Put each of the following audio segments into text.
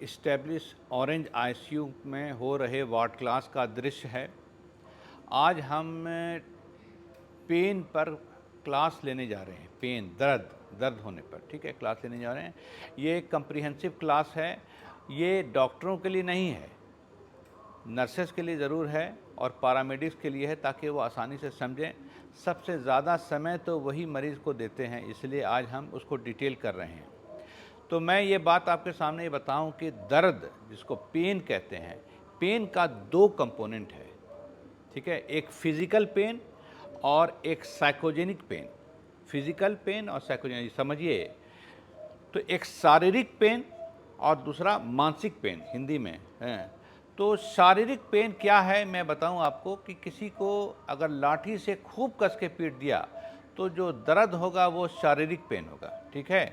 Establish orange ICU में हो रहे वार्ड क्लास का दृश्य है। आज हम पेन पर क्लास लेने जा रहे हैं। पेन, दर्द होने पर, ठीक है, क्लास लेने जा रहे हैं। ये एक कम्प्रीहेंसिव क्लास है। ये डॉक्टरों के लिए नहीं है, नर्सेस के लिए ज़रूर है और पैरामेडिक्स के लिए है, ताकि वो आसानी से समझें। सबसे ज़्यादा समय तो वही मरीज़ को देते हैं, इसलिए आज हम उसको डिटेल कर रहे हैं। तो मैं ये बात आपके सामने बताऊं कि दर्द, जिसको पेन कहते हैं, पेन का दो कंपोनेंट है, ठीक है। एक फिजिकल पेन और एक साइकोजेनिक पेन। फिजिकल पेन और साइकोजेनिक, समझिए। तो एक शारीरिक पेन और दूसरा मानसिक पेन, हिंदी में है। तो शारीरिक पेन क्या है मैं बताऊं आपको कि किसी को अगर लाठी से खूब कस के पीट दिया तो जो दर्द होगा वो शारीरिक पेन होगा, ठीक है।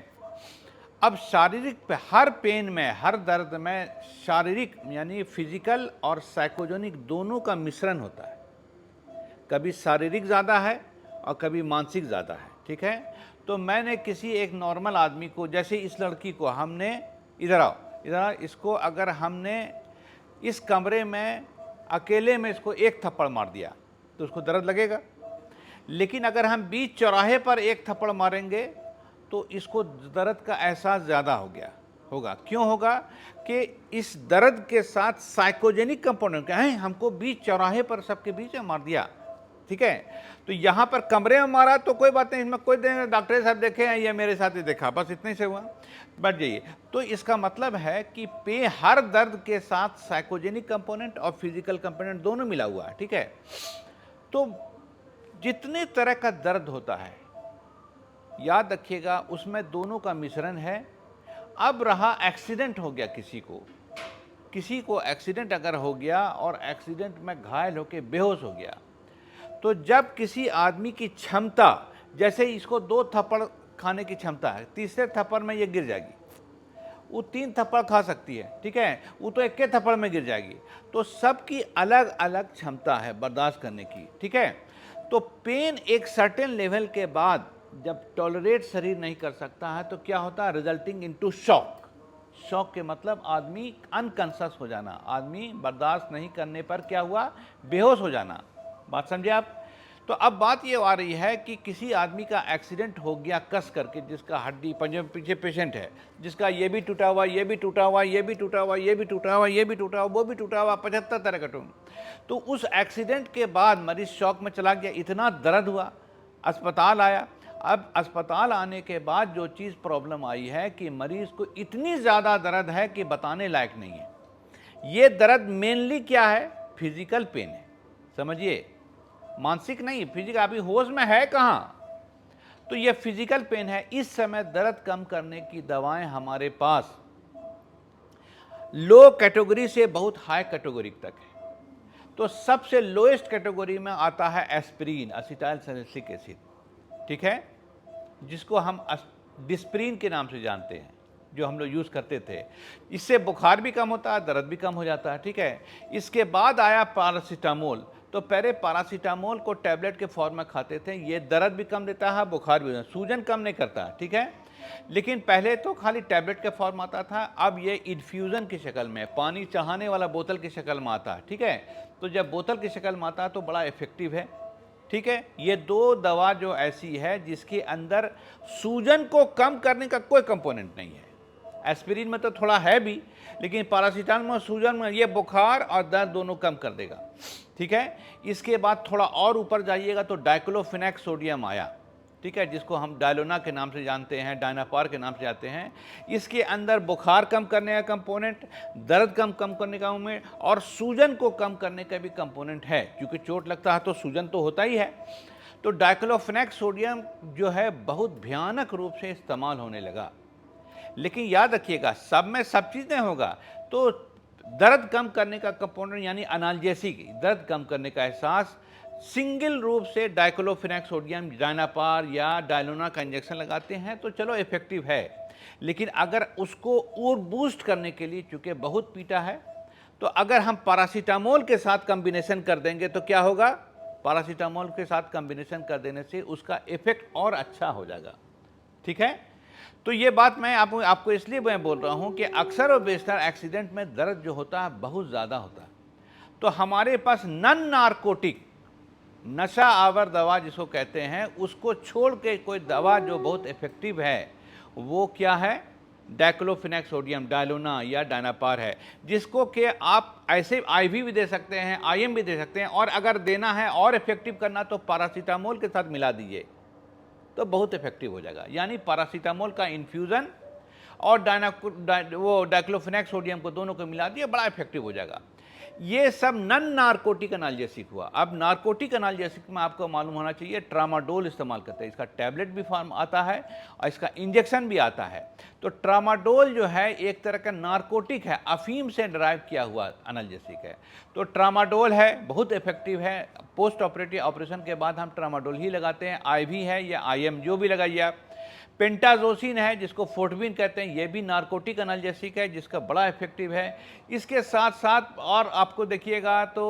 अब शारीरिक पे, हर पेन में, हर दर्द में शारीरिक यानी फिजिकल और साइकोजेनिक दोनों का मिश्रण होता है। कभी शारीरिक ज़्यादा है और कभी मानसिक ज़्यादा है, ठीक है। तो मैंने किसी एक नॉर्मल आदमी को, जैसे इस लड़की को हमने, इधर आओ, इसको अगर हमने इस कमरे में अकेले में इसको एक थप्पड़ मार दिया तो उसको दर्द लगेगा। लेकिन अगर हम बीच चौराहे पर एक थप्पड़ मारेंगे तो इसको दर्द का एहसास ज़्यादा होगा। क्यों होगा? कि इस दर्द के साथ साइकोजेनिक कंपोनेंट क्या है, हमको बीच चौराहे पर सबके बीच में मार दिया, ठीक है। तो यहाँ पर कमरे में मारा तो कोई बात नहीं, इसमें कोई डॉक्टर साहब देखे हैं या मेरे साथ ही देखा, बस इतने से हुआ, बैठ जाइए। तो इसका मतलब है कि हर दर्द के साथ साइकोजेनिक कंपोनेंट और फिजिकल कंपोनेंट दोनों मिला हुआ है, ठीक है। तो जितने तरह का दर्द होता है, याद रखिएगा, उसमें दोनों का मिश्रण है। अब रहा एक्सीडेंट हो गया, किसी को एक्सीडेंट अगर हो गया और एक्सीडेंट में घायल होकर बेहोश हो गया, तो जब किसी आदमी की क्षमता, जैसे इसको 2 थप्पड़ खाने की क्षमता है, तीसरे थप्पड़ में ये गिर जाएगी, वो 3 थप्पड़ खा सकती है, ठीक है, वो तो 1 थप्पड़ में गिर जाएगी। तो सबकी अलग अलग क्षमता है बर्दाश्त करने की, ठीक है। तो पेन एक सर्टेन लेवल के बाद जब टॉलरेट शरीर नहीं कर सकता है तो क्या होता है? रिजल्टिंग इनटू शॉक के मतलब आदमी अनकॉन्शियस हो जाना, आदमी बर्दाश्त नहीं करने पर क्या हुआ? बेहोश हो जाना। बात समझे आप? तो अब बात ये आ रही है कि किसी आदमी का एक्सीडेंट हो गया कस करके, जिसका हड्डी पंजे पीछे पेशेंट है, जिसका ये भी टूटा हुआ, ये भी टूटा हुआ, ये भी टूटा हुआ, ये भी टूटा हुआ, ये भी टूटा हुआ, वो भी टूटा हुआ, 75 तरह का टूट। तो उस एक्सीडेंट के बाद मरीज शॉक में चला गया, इतना दर्द हुआ, अस्पताल आया। अब अस्पताल आने के बाद जो चीज़ प्रॉब्लम आई है कि मरीज को इतनी ज़्यादा दर्द है कि बताने लायक नहीं है। ये दर्द मेनली क्या है? फिजिकल पेन है, समझिए, मानसिक नहीं, फिजिकल। अभी होश में है कहाँ? तो ये फिजिकल पेन है। इस समय दर्द कम करने की दवाएं हमारे पास लो कैटेगरी से बहुत हाई कैटेगरी तक है। तो सबसे लोएस्ट कैटेगरी में आता है एस्पिरिन, असिटाइल सैलिसिलिक एसिड, ठीक है, जिसको हम डिस्प्रिन के नाम से जानते हैं, जो हम लोग यूज़ करते थे। इससे बुखार भी कम होता है, दर्द भी कम हो जाता है, ठीक है। इसके बाद आया पैरासीटामोल। तो पहले पैरासीटामोल को टैबलेट के फॉर्म में खाते थे, ये दर्द भी कम देता है, बुखार भी, सूजन कम नहीं करता, ठीक है। लेकिन पहले तो खाली टैबलेट के फॉर्म आता था, अब ये इन्फ्यूज़न की शक्ल में, पानी चढ़ाने वाला बोतल की शक्ल में आता है, ठीक है। तो जब बोतल की शक्ल में आता है तो बड़ा इफेक्टिव है, ठीक है। ये 2 दवा जो ऐसी है जिसके अंदर सूजन को कम करने का कोई कंपोनेंट नहीं है। एस्पिरिन में तो थोड़ा है भी, लेकिन पैरासीटामोल में सूजन में ये बुखार और दर्द दोनों कम कर देगा, ठीक है। इसके बाद थोड़ा और ऊपर जाइएगा तो डाइक्लोफेनेक सोडियम आया, ठीक है, जिसको हम डायलोना के नाम से जानते हैं, डायनापार के नाम से जानते हैं। इसके अंदर बुखार कम करने का कंपोनेंट, दर्द कम करने का उम्मीद और सूजन को कम करने का भी कंपोनेंट है, क्योंकि चोट लगता है तो सूजन तो होता ही है। तो डाइक्लोफेनेक सोडियम जो है बहुत भयानक रूप से इस्तेमाल होने लगा। लेकिन याद रखिएगा, सब में सब चीज़ नहीं होगा। तो दर्द कम करने का कंपोनेंट यानी एनाल्जेसिक, दर्द कम करने का एहसास, सिंगल रूप से डाइक्लोफेनेक सोडियम, डायनापार या डायलोना का इंजेक्शन लगाते हैं तो चलो इफेक्टिव है। लेकिन अगर उसको और बूस्ट करने के लिए, चूँकि बहुत पीटा है, तो अगर हम पैरासीटामोल के साथ कम्बिनेशन कर देंगे तो क्या होगा? पैरासीटामोल के साथ कम्बिनेशन कर देने से उसका इफेक्ट और अच्छा हो जाएगा, ठीक है। तो ये बात मैं आपको इसलिए मैं बोल रहा हूँ कि अक्सर और बेशतर एक्सीडेंट में दर्द जो होता है बहुत ज़्यादा होता है। तो हमारे पास नॉन नारकोटिक, नशा आवर दवा जिसको कहते हैं, उसको छोड़ के कोई दवा जो बहुत इफ़ेक्टिव है, वो क्या है? डाइक्लोफिनेक सोडियम, डायलोना या डायनापार है, जिसको कि आप ऐसे आईवी भी दे सकते हैं, आईएम भी दे सकते हैं, और अगर देना है और इफ़ेक्टिव करना तो पैरासीटामोल के साथ मिला दीजिए तो बहुत इफेक्टिव हो जाएगा। यानी पैरासीटामोल का इन्फ्यूज़न और डाइक्लोफिनेक सोडियम को दोनों को मिला दिया, बड़ा इफेक्टिव हो जाएगा। ये सब नॉन नारकोटिक एनाल्जेसिक हुआ। अब नारकोटिक एनाल्जेसिक में आपको मालूम होना चाहिए ट्रामाडोल इस्तेमाल करते हैं। इसका टैबलेट भी फॉर्म आता है और इसका इंजेक्शन भी आता है। तो ट्रामाडोल जो है एक तरह का नारकोटिक है, अफीम से ड्राइव किया हुआ एनाल्जेसिक है। तो ट्रामाडोल है, बहुत इफेक्टिव है। पोस्ट ऑपरेटिव ऑपरेशन के बाद हम ट्रामाडोल ही लगाते हैं, आईवी है या आईएम जो भी लगाइए आप। पेंटाजोसिन है जिसको फोर्टविन कहते हैं, ये भी नारकोटिक एनाल्जेसिक है जिसका बड़ा इफेक्टिव है। इसके साथ साथ और आपको देखिएगा तो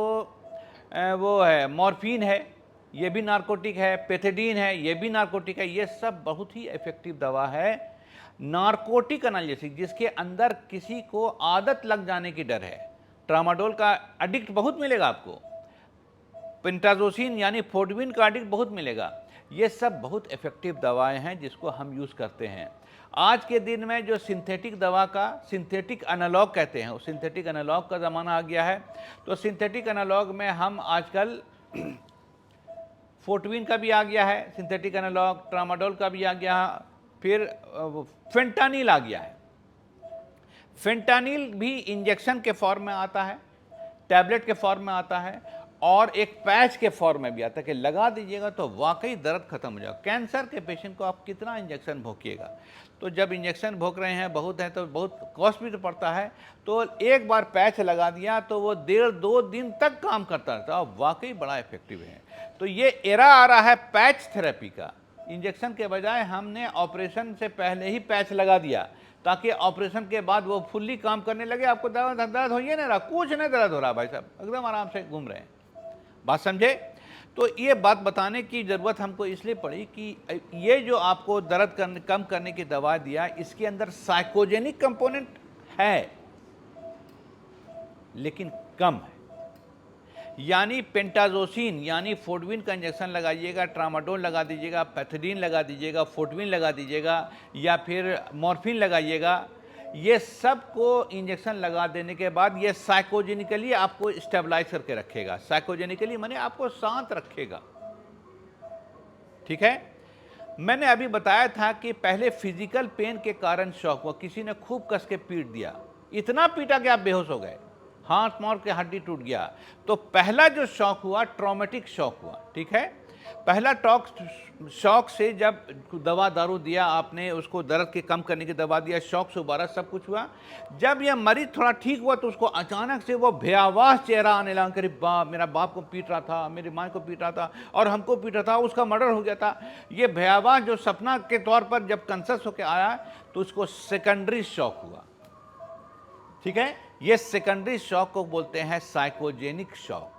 वो है मॉर्फिन है, ये भी नारकोटिक है। पेथेडीन है, ये भी नारकोटिक है। ये सब बहुत ही इफेक्टिव दवा है नारकोटिक एनाल्जेसिक, जिसके अंदर किसी को आदत लग जाने की डर है। ट्रामाडोल का एडिक्ट बहुत मिलेगा आपको, पेंटाजोसिन यानी फोर्टविन का एडिक्ट बहुत मिलेगा। ये सब बहुत इफेक्टिव दवाएं हैं जिसको हम यूज़ करते हैं। आज के दिन में जो सिंथेटिक दवा का सिंथेटिक एनालॉग कहते हैं, सिंथेटिक एनालॉग का ज़माना आ गया है। तो सिंथेटिक एनालॉग में हम आजकल फोर्टविन का भी आ गया है सिंथेटिक एनालॉग, ट्रामाडोल का भी आ गया, फिर फेंटानिल आ गया है। फेंटानिल भी इंजेक्शन के फॉर्म में आता है, टैबलेट के फॉर्म में आता है, और एक पैच के फॉर्म में भी आता है कि लगा दीजिएगा तो वाकई दर्द खत्म हो जाएगा। कैंसर के पेशेंट को आप कितना इंजेक्शन भोंकिएगा? तो जब इंजेक्शन भोंक रहे हैं बहुत है तो बहुत कॉस्ट भी तो पड़ता है। तो एक बार पैच लगा दिया तो वो 1.5-2 दिन तक काम करता रहता है, वाकई बड़ा इफेक्टिव है। तो ये एरा आ रहा है पैच थेरेपी का। इंजेक्शन के बजाय हमने ऑपरेशन से पहले ही पैच लगा दिया ताकि ऑपरेशन के बाद वो फुल्ली काम करने लगे। आपको दर्द हो ही नहीं रहा, कुछ नहीं दर्द हो रहा भाई साहब, एकदम आराम से घूम रहे हैं। बात समझे? तो ये बात बताने की ज़रूरत हमको इसलिए पड़ी कि ये जो आपको दर्द कम करने की दवा दिया, इसके अंदर साइकोजेनिक कंपोनेंट है लेकिन कम है। यानी पेंटाजोसिन यानी फोर्टविन का इंजेक्शन लगाइएगा, ट्रामाडोल लगा दीजिएगा, पैथेडीन लगा दीजिएगा, फोर्टविन लगा दीजिएगा या फिर मॉर्फिन लगाइएगा, ये सब को इंजेक्शन लगा देने के बाद ये साइकोजेनिकली आपको स्टेबलाइज करके रखेगा। साइकोजेनिकली माने आपको शांत रखेगा। ठीक है? मैंने अभी बताया था कि पहले फिजिकल पेन के कारण शॉक हुआ, किसी ने खूब कस के पीट दिया, इतना पीटा कि आप बेहोश हो गए, हाथ मार के हड्डी टूट गया। तो पहला जो शॉक हुआ ट्रॉमेटिक शॉक हुआ। ठीक है? पहला शॉक से जब दवा दारू दिया आपने, उसको दर्द के कम करने की दवा दिया, शॉक से उबारा, सब कुछ हुआ। जब यह मरीज थोड़ा ठीक हुआ तो उसको अचानक से वो भयावह चेहरा आने लगा कि बाप, मेरा बाप को पीट रहा था, मेरी माँ को पीट रहा था और हमको पीट रहा था, उसका मर्डर हो गया था। ये भयावह जो सपना के तौर पर जब कंसस होकर आया तो उसको सेकेंडरी शॉक हुआ। ठीक है? ये सेकेंडरी शॉक को बोलते हैं साइकोजेनिक शॉक।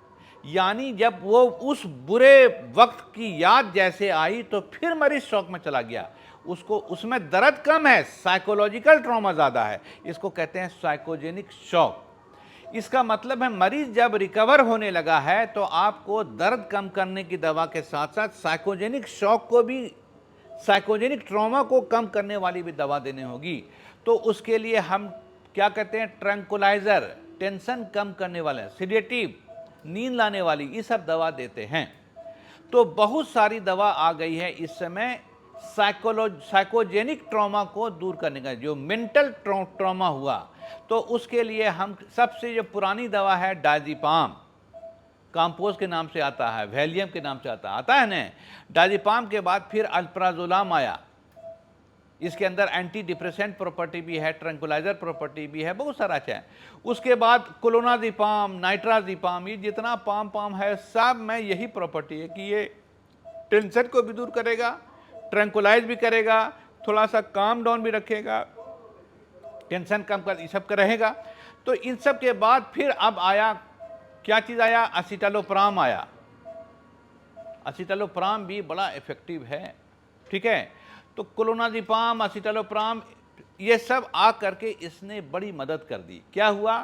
यानी जब वो उस बुरे वक्त की याद जैसे आई तो फिर मरीज शॉक में चला गया, उसको उसमें दर्द कम है, साइकोलॉजिकल ट्रॉमा ज़्यादा है, इसको कहते हैं साइकोजेनिक शॉक। इसका मतलब है मरीज जब रिकवर होने लगा है तो आपको दर्द कम करने की दवा के साथ साथ साइकोजेनिक शॉक को भी, साइकोजेनिक ट्रॉमा को कम करने वाली भी दवा देनी होगी। तो उसके लिए हम क्या कहते हैं, ट्रैंकुलाइजर, टेंशन कम करने वाले, सिडेटिव, नींद लाने वाली, ये सब दवा देते हैं। तो बहुत सारी दवा आ गई है इस समय साइकोजेनिक ट्रॉमा को दूर करने का, जो मेंटल ट्रॉमा हुआ। तो उसके लिए हम सबसे जो पुरानी दवा है डायज़ेपाम, काम्पोज के नाम से आता है, वैलियम के नाम से आता है ना। डायज़ेपाम के बाद फिर अल्प्राजोलाम आया, इसके अंदर एंटी डिप्रेसेंट प्रॉपर्टी भी है, ट्रैंकुलाइजर प्रॉपर्टी भी है, बहुत सारा अच्छा है। उसके बाद क्लोनाज़ेपाम, नाइट्राज़ेपाम, ये जितना पाम है सब में यही प्रॉपर्टी है कि ये टेंशन को भी दूर करेगा, ट्रैंकुलाइज भी करेगा, थोड़ा सा काम डाउन भी रखेगा, टेंशन कम कर, ये सब का रहेगा। तो इन सब के बाद फिर अब आया क्या चीज़ आया, एसिटालोप्राम आया। एसिटालोप्राम भी बड़ा इफेक्टिव है। ठीक है? तो क्लोनाज़ेपाम, एसिटालोप्राम, ये सब आ करके इसने बड़ी मदद कर दी। क्या हुआ,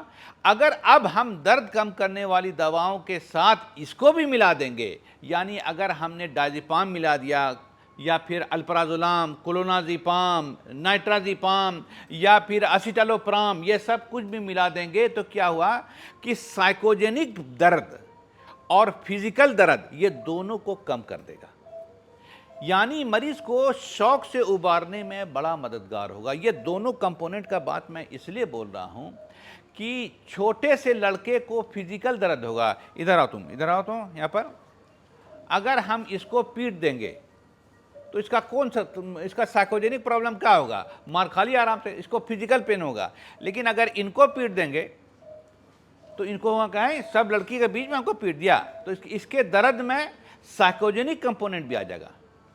अगर अब हम दर्द कम करने वाली दवाओं के साथ इसको भी मिला देंगे, यानी अगर हमने डायज़ेपाम मिला दिया या फिर अल्प्राज़ोलाम, क्लोनाज़ेपाम, नाइट्राज़ेपाम या फिर एसिटालोप्राम, ये सब कुछ भी मिला देंगे तो क्या हुआ कि साइकोजेनिक दर्द और फिजिकल दर्द ये दोनों को कम कर देगा, यानी मरीज को शौक से उबारने में बड़ा मददगार होगा। ये दोनों कंपोनेंट का बात मैं इसलिए बोल रहा हूं कि छोटे से लड़के को फिजिकल दर्द होगा, इधर आओ तुम, इधर आओ तुम यहाँ पर, अगर हम इसको पीट देंगे तो इसका कौन सा, इसका साइकोजेनिक प्रॉब्लम क्या होगा, मार खा लिया आराम से, इसको फिजिकल पेन होगा। लेकिन अगर इनको पीट देंगे तो इनको वहाँ कहें सब लड़की के बीच में हमको पीट दिया, तो इसके दर्द में साइकोजेनिक कंपोनेंट भी आ जाएगा।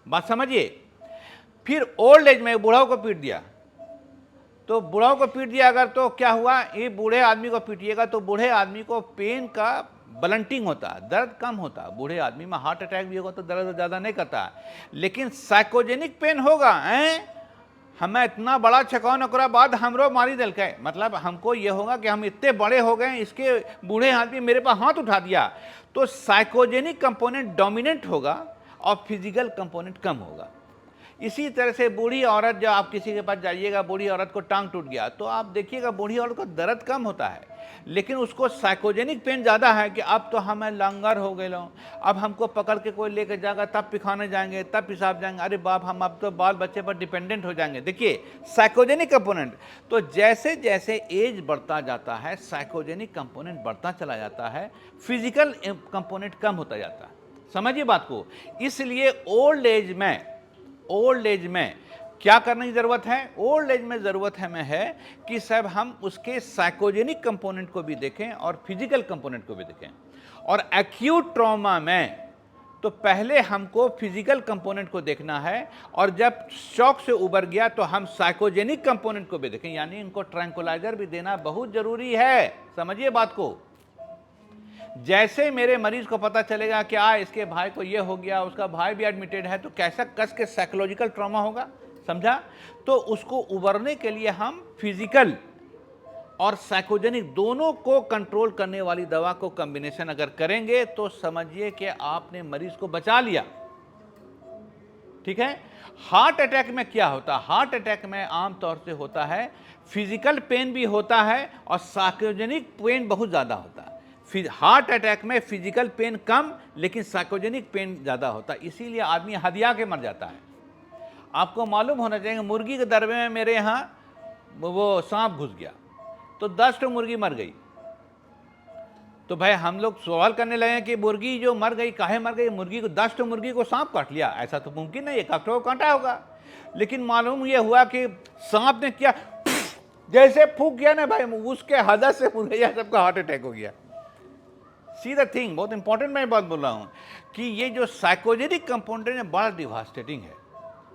बात समझिए। फिर ओल्ड एज में बूढ़ाओं को पीट दिया, तो बूढ़ाओं को पीट दिया अगर, तो क्या हुआ, ये बूढ़े आदमी को पीटिएगा तो बूढ़े आदमी को पेन का ब्लंटिंग होता, दर्द कम होता। बूढ़े आदमी में हार्ट अटैक भी होगा तो दर्द ज़्यादा नहीं करता, लेकिन साइकोजेनिक पेन होगा। हमें इतना बड़ा छकाव नकरा बाद हमरो मारी दिल के, मतलब हमको ये होगा कि हम इतने बड़े हो गए, इसके बूढ़े आदमी मेरे पास हाथ उठा दिया, तो साइकोजेनिक कंपोनेंट डोमिनेंट होगा और फिजिकल कंपोनेंट कम होगा। इसी तरह से बूढ़ी औरत, जब आप किसी के पास जाइएगा, बूढ़ी औरत को टांग टूट गया, तो आप देखिएगा बूढ़ी औरत को दर्द कम होता है, लेकिन उसको साइकोजेनिक पेन ज़्यादा है कि अब तो हमें लंगर हो गए, अब हमको पकड़ के कोई लेकर जाएगा, तब पिखाने जाएंगे, तब पेशाब जाएंगे, अरे बाप हम अब तो बाल बच्चे पर डिपेंडेंट हो जाएंगे। देखिए साइकोजेनिक कंपोनेंट, तो जैसे जैसे एज बढ़ता जाता है साइकोजेनिक कंपोनेंट बढ़ता चला जाता है, फिजिकल कंपोनेंट कम होता जाता है। समझिए बात को। इसलिए ओल्ड एज में क्या करने की ज़रूरत है, ओल्ड एज में ज़रूरत हमें है कि सब हम उसके साइकोजेनिक कंपोनेंट को भी देखें और फिजिकल कंपोनेंट को भी देखें। और एक्यूट ट्रॉमा में तो पहले हमको फिजिकल कंपोनेंट को देखना है, और जब शॉक से उबर गया तो हम साइकोजेनिक कंपोनेंट को भी देखें, यानी इनको ट्रैंकुलाइजर भी देना बहुत ज़रूरी है। समझिए बात को। जैसे मेरे मरीज को पता चलेगा कि इसके भाई को ये हो गया, उसका भाई भी एडमिटेड है, तो कैसा कस के साइकोलॉजिकल ट्रॉमा होगा, समझा। तो उसको उबरने के लिए हम फिजिकल और साइकोजेनिक दोनों को कंट्रोल करने वाली दवा को कॉम्बिनेशन अगर करेंगे तो समझिए कि आपने मरीज को बचा लिया। ठीक है। हार्ट अटैक में क्या होता है, हार्ट अटैक में आमतौर से होता है फिजिकल पेन भी होता है और साइकोजेनिक पेन बहुत ज़्यादा होता है। हार्ट अटैक में फिजिकल पेन कम, लेकिन साइकोजेनिक पेन ज़्यादा होता है, इसीलिए आदमी हदिया के मर जाता है। आपको मालूम होना चाहिए, मुर्गी के दरबे में मेरे यहाँ वो सांप घुस गया तो 10 तो मुर्गी मर गई। तो भाई हम लोग सवाल करने लगे कि मुर्गी जो मर गई काहे मर गई, मुर्गी को 10 तो मुर्गी को सांप काट लिया, ऐसा तो मुमकिन नहीं, एक को काटा होगा। लेकिन मालूम यह हुआ कि सांप ने क्या जैसे फूंक किया ना भाई, उसके हदस से मुर्गिया सबका हार्ट अटैक हो गया। सी द थिंग, बहुत इंपॉर्टेंट मैं बात बोल रहा हूँ कि ये जो साइकोजेनिक कंपोनेंट है बड़ा डिवास्टेटिंग है।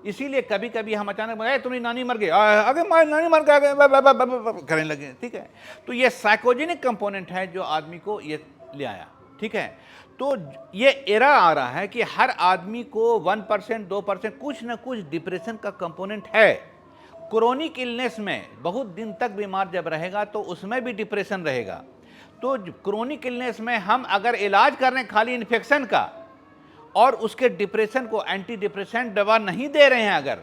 इसीलिए कभी कभी हम अचानक तुम्हारी नानी मर गई, अगर हमारी नानी मर गई करने लगे। ठीक है, तो ये साइकोजेनिक कंपोनेंट है जो आदमी को ये ले आया। ठीक है, तो ये एरा आ रहा है कि हर आदमी को 1% 2% कुछ ना कुछ डिप्रेशन का कंपोनेंट है। क्रोनिक इलनेस में बहुत दिन तक बीमार जब रहेगा तो उसमें भी डिप्रेशन रहेगा। तो क्रोनिक इलनेस में हम अगर इलाज कर रहे हैं खाली इन्फेक्शन का और उसके डिप्रेशन को एंटी डिप्रेसेंट दवा नहीं दे रहे हैं अगर,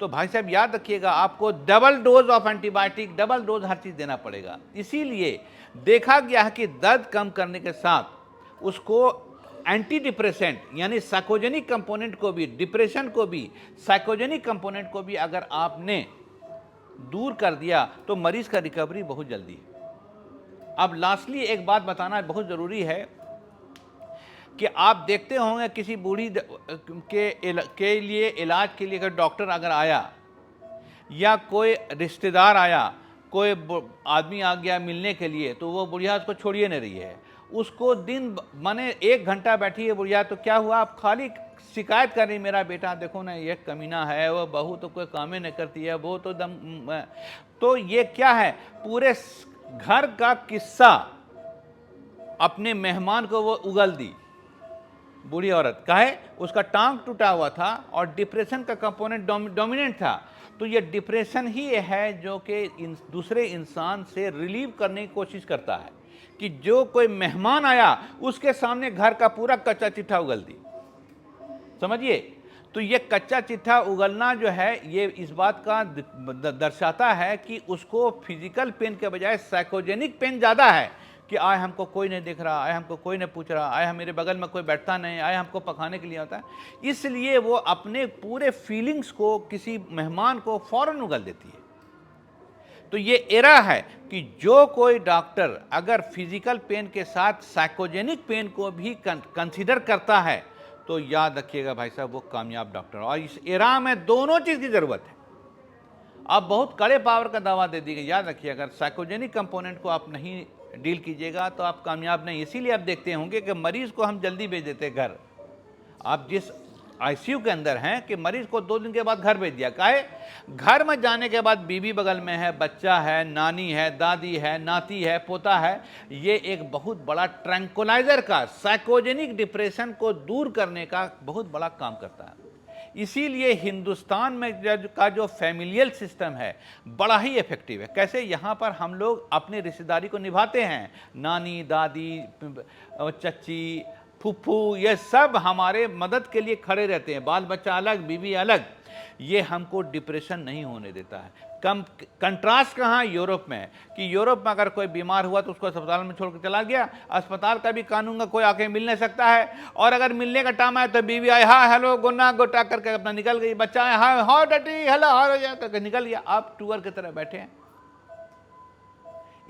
तो भाई साहब याद रखिएगा आपको double dose of antibiotic, double dose हर चीज़ देना पड़ेगा। इसीलिए देखा गया है कि दर्द कम करने के साथ उसको एंटी डिप्रेसेंट यानी साइकोजेनिक कंपोनेंट को भी, डिप्रेशन को भी, साइकोजेनिक कंपोनेंट को भी अगर आपने दूर कर दिया तो मरीज का रिकवरी बहुत जल्दी है। अब लास्टली एक बात बताना बहुत ज़रूरी है कि आप देखते होंगे किसी बूढ़ी के लिए इलाज के लिए अगर डॉक्टर अगर आया या कोई रिश्तेदार आया, कोई आदमी आ गया मिलने के लिए, तो वो बुढ़िया उसको छोड़िए नहीं रही है, उसको दिन माने 1 घंटा बैठी है बुढ़िया, तो क्या हुआ, आप खाली शिकायत कर रही मेरा बेटा देखो ना ये कमीना है, वो बहू तो कोई काम ही नहीं करती है, वो तो दम। तो ये क्या है, पूरे घर का किस्सा अपने मेहमान को वो उगल दी। बूढ़ी औरत का है, उसका टांग टूटा हुआ था और डिप्रेशन का कंपोनेंट डोमिनेंट था। तो ये डिप्रेशन ही है जो कि दूसरे इंसान से रिलीव करने की कोशिश करता है कि जो कोई मेहमान आया उसके सामने घर का पूरा कच्चा चिट्ठा उगल दी। समझिए, तो ये कच्चा चिट्ठा उगलना जो है ये इस बात का दर्शाता है कि उसको फिजिकल पेन के बजाय साइकोजेनिक पेन ज़्यादा है कि आए हमको कोई नहीं देख रहा, आए हमको कोई नहीं पूछ रहा, आए हम मेरे बगल में कोई बैठता नहीं, आए हमको पकाने के लिए आता है। इसलिए वो अपने पूरे फीलिंग्स को किसी मेहमान को फौरन उगल देती है। तो ये एरा है कि जो कोई डॉक्टर अगर फिजिकल पेन के साथ साइकोजेनिक पेन को भी कंसीडर करता है तो याद रखिएगा भाई साहब वो कामयाब डॉक्टर। और इस एरा में दोनों चीज़ की ज़रूरत है। आप बहुत कड़े पावर का दावा दे दीजिए, याद रखिए अगर साइकोजेनिक कंपोनेंट को आप नहीं डील कीजिएगा तो आप कामयाब नहीं। इसीलिए आप देखते होंगे कि मरीज को हम जल्दी भेज देते हैं घर। आप जिस आईसीयू के अंदर हैं कि मरीज को 2 दिन के बाद घर भेज दिया, काहे? घर में जाने के बाद बीवी बगल में है, बच्चा है, नानी है, दादी है, नाती है, पोता है। ये एक बहुत बड़ा ट्रैंकुलाइजर का, साइकोजेनिक डिप्रेशन को दूर करने का बहुत बड़ा काम करता है। इसीलिए हिंदुस्तान में का जो फैमिलियल सिस्टम है बड़ा ही इफेक्टिव है। कैसे? यहाँ पर हम लोग अपनी रिश्तेदारी को निभाते हैं। नानी, दादी, चच्ची, फूफू, ये सब हमारे मदद के लिए खड़े रहते हैं। बाल बच्चा अलग, बीवी अलग। ये हमको डिप्रेशन नहीं होने देता है। कंट्रास्ट कहाँ? यूरोप में, कि यूरोप में अगर कोई बीमार हुआ तो उसको अस्पताल में छोड़कर चला गया। अस्पताल का भी कानून का कोई आके मिल नहीं सकता है। और अगर मिलने का टाइम आया तो बीवी आए, हाँ हेलो गुन्ना गोटा करके अपना निकल गई। बच्चा आए, हाँ हाँ डटी हेलो हार करके निकल गया। आप टूअर की तरह बैठे हैं।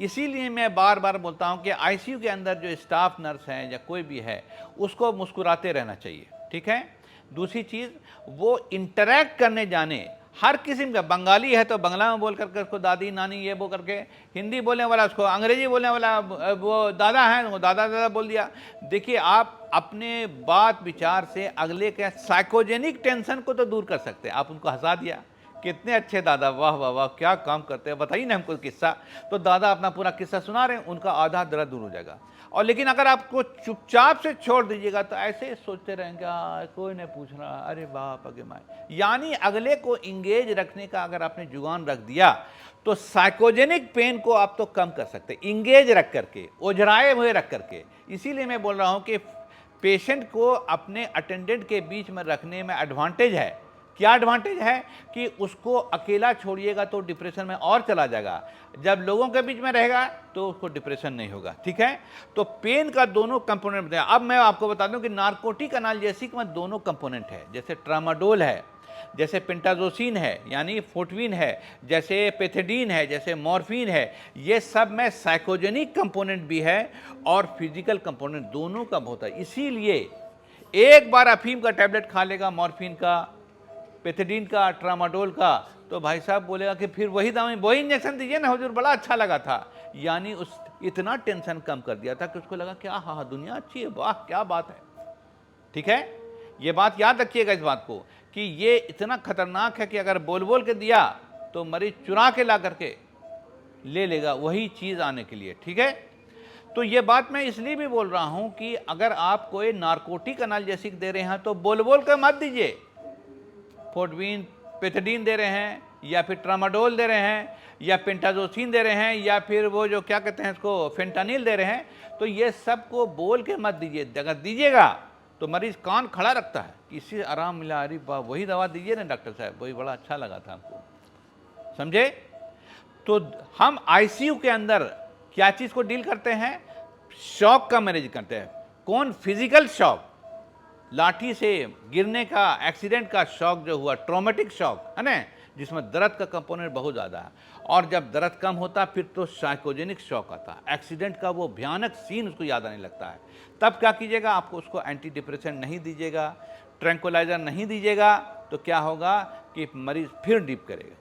इसीलिए मैं बार बार बोलता हूं कि आईसीयू के अंदर जो स्टाफ नर्स हैं या कोई भी है उसको मुस्कुराते रहना चाहिए। ठीक है। दूसरी चीज़, वो इंटरैक्ट करने जाने, हर किस्म का, बंगाली है तो बंगला में बोल करके उसको दादी नानी ये वो करके, हिंदी बोलने वाला उसको अंग्रेजी बोलने वाला वो दादा है वो दादा दादा बोल दिया। देखिए, आप अपने बात विचार से अगले के साइकोजेनिक टेंशन को तो दूर कर सकते हैं। आप उनको हंसा दिया, कितने अच्छे दादा, वाह वाह वाह क्या काम करते हैं, बताइए ना हमको किस्सा। तो दादा अपना पूरा किस्सा सुना रहे हैं, उनका आधा दर्द दूर हो जाएगा। और लेकिन अगर आपको चुपचाप से छोड़ दीजिएगा तो ऐसे सोचते रहेंगे कोई नहीं पूछ रहा, अरे बाप अगे माए। यानी अगले को इंगेज रखने का अगर आपने जुगान रख दिया तो साइकोजेनिक पेन को आप तो कम कर सकते, इंगेज रख करके, ओझराए हुए रख करके। इसीलिए मैं बोल रहा हूँ कि पेशेंट को अपने अटेंडेंट के बीच में रखने में एडवांटेज है। क्या एडवांटेज है? कि उसको अकेला छोड़िएगा तो डिप्रेशन में और चला जाएगा, जब लोगों के बीच में रहेगा तो उसको डिप्रेशन नहीं होगा। ठीक है। तो पेन का दोनों कंपोनेंट बताया। अब मैं आपको बता दूं कि नार्कोटिक एनाल्जेसिक में दोनों कंपोनेंट है, जैसे ट्रामाडोल है, जैसे पेंटाजोसिन है यानी फोर्टविन है, जैसे पेथेडीन है, जैसे मॉर्फिन है। ये सब में साइकोजेनिक कंपोनेंट भी है और फिजिकल कंपोनेंट दोनों का बहुत है। इसीलिए एक बार अफीम का टैबलेट खा लेगा, मॉर्फिन का, पेथेडीन का, ट्रामाडोल का, तो भाई साहब बोलेगा कि फिर वही दवाई, वही इंजेक्शन दीजिए ना हुजूर, बड़ा अच्छा लगा था। यानी उस इतना टेंशन कम कर दिया था कि उसको लगा कि हाँ दुनिया अच्छी है, वाह क्या बात है। ठीक है। ये बात याद रखिएगा इस बात को कि ये इतना खतरनाक है कि अगर बोल बोल के दिया तो मरीज चुरा के ला करके ले लेगा वही चीज़ आने के लिए। ठीक है। तो ये बात मैं इसलिए भी बोल रहा हूं कि अगर आप कोई नार्कोटिक एनाल्जेसिक दे रहे हैं तो बोल बोल के मत दीजिए। फोर्टविन, पेथेडीन दे रहे हैं या फिर ट्रामाडोल दे रहे हैं या पेंटाजोसिन दे रहे हैं या फिर वो जो क्या कहते हैं इसको फेंटानिल दे रहे हैं, तो ये सब को बोल के मत दीजिए। अगर दीजिएगा तो मरीज कान खड़ा रखता है कि इससे आराम मिला, अरे वाह वही दवा दीजिए ना डॉक्टर साहब, वही बड़ा अच्छा लगा था हमको। समझे? तो हम आईसीयू के अंदर क्या चीज़ को डील करते हैं? शॉक का मैनेज करते हैं। कौन? फिजिकल शॉक, लाठी से गिरने का, एक्सीडेंट का शॉक जो हुआ, ट्रॉमेटिक शॉक है ना, जिसमें दर्द का कंपोनेंट बहुत ज़्यादा है। और जब दर्द कम होता फिर तो साइकोजेनिक शॉक आता है, एक्सीडेंट का वो भयानक सीन उसको याद आने लगता है। तब क्या कीजिएगा? आपको उसको एंटी डिप्रेसेंट नहीं दीजिएगा, ट्रैंकुलाइजर नहीं दीजिएगा, तो क्या होगा कि मरीज फिर डीप करेगा।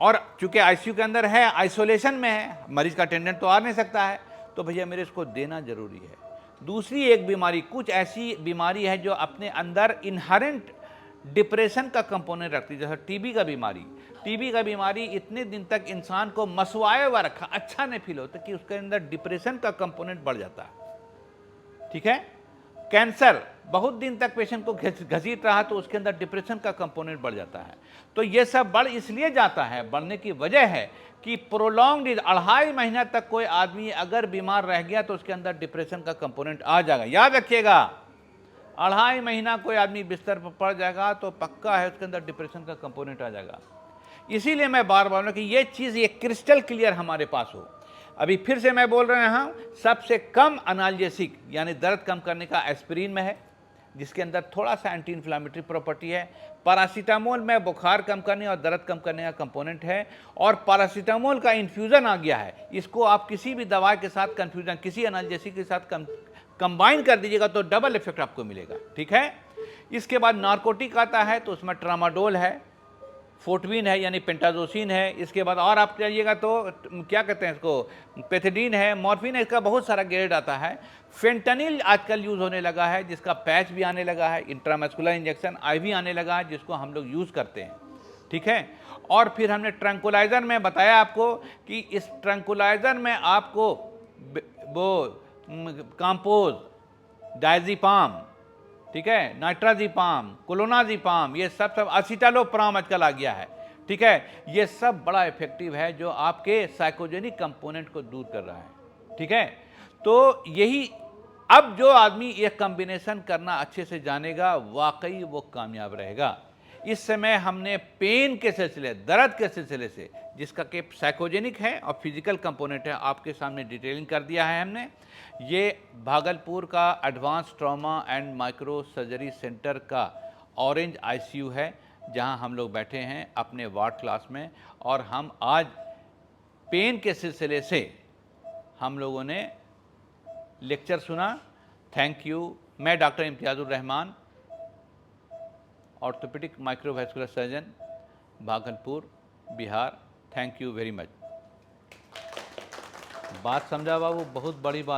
और चूंकि आईसीयू के अंदर है, आइसोलेशन में है, मरीज का अटेंडेंट तो आ नहीं सकता है, तो भैया मेरे इसको देना जरूरी है। दूसरी एक बीमारी, कुछ ऐसी बीमारी है जो अपने अंदर इनहेरेंट डिप्रेशन का कंपोनेंट रखती है, जैसे टीबी का बीमारी। टीबी का बीमारी इतने दिन तक इंसान को मसवाए हुआ रखा, अच्छा नहीं फील होता कि उसके अंदर डिप्रेशन का कंपोनेंट बढ़ जाता है। ठीक है। कैंसर बहुत दिन तक पेशेंट को घसीट रहा तो उसके अंदर डिप्रेशन का कंपोनेंट बढ़ जाता है। तो ये सब बढ़ इसलिए जाता है, बढ़ने की वजह है कि प्रोलॉन्ग्ड 2.5 महीना तक कोई आदमी अगर बीमार रह गया तो उसके अंदर डिप्रेशन का कंपोनेंट आ जाएगा। याद रखिएगा, 2.5 महीना कोई आदमी बिस्तर पर पड़ जाएगा तो पक्का है उसके अंदर डिप्रेशन का कंपोनेंट आ जाएगा। इसीलिए मैं बार बार कि ये चीज़ ये क्रिस्टल क्लियर हमारे पास हो। अभी फिर से मैं बोल रहा हूँ, सबसे कम एनाल्जेसिक यानी दर्द कम करने का एस्पिरिन में है, जिसके अंदर थोड़ा सा एंटी इन्फ्लामेटरी प्रॉपर्टी है। पैरासीटामोल में बुखार कम करने और दर्द कम करने का कंपोनेंट है, और पैरासीटामोल का इन्फ्यूज़न आ गया है। इसको आप किसी भी दवाई के साथ कन्फ्यूजन, किसी एनाल्जेसिक के साथ कंबाइन कर दीजिएगा तो डबल इफेक्ट आपको मिलेगा। ठीक है। इसके बाद नार्कोटिक आता है तो उसमें ट्रामाडोल है, फोर्टविन है यानी पेंटाजोसिन है। इसके बाद और आप जाइएगा तो क्या कहते हैं इसको, पेथिडीन है, मॉर्फिन है, इसका बहुत सारा ग्रेड आता है। फेंटानिल आजकल यूज़ होने लगा है, जिसका पैच भी आने लगा है, इंट्रामस्कुलर इंजेक्शन IV आने लगा है, जिसको हम लोग यूज़ करते हैं। ठीक है। और फिर हमने ट्रंकुलाइज़र में बताया आपको कि इस ट्रंकुलाइज़र में आपको वो काम्पोज, डायज़ेपाम, ठीक है, नाइट्राज़ेपाम, क्लोनाज़ेपाम, ये सब एसिटालोप्राम आजकल आ गया है। ठीक है। ये सब बड़ा इफेक्टिव है जो आपके साइकोजेनिक कंपोनेंट को दूर कर रहा है। ठीक है। तो यही अब जो आदमी ये कॉम्बिनेशन करना अच्छे से जानेगा वाकई वो कामयाब रहेगा। इस समय हमने पेन के सिलसिले, दर्द के सिलसिले से, जिसका कि साइकोजेनिक है और फिजिकल कंपोनेंट है, आपके सामने डिटेलिंग कर दिया है हमने। ये भागलपुर का advance trauma and micro surgery centre का ऑरेंज ICU है, जहां हम लोग बैठे हैं अपने वार्ड क्लास में, और हम आज पेन के सिलसिले से हम लोगों ने लेक्चर सुना। Thank you. मैं doctor Imtiazur Rahman, orthopaedic microvascular surgeon, Bhagalpur, Bihar. Thank you very much. बात समझा बाबू, बहुत बड़ी बात।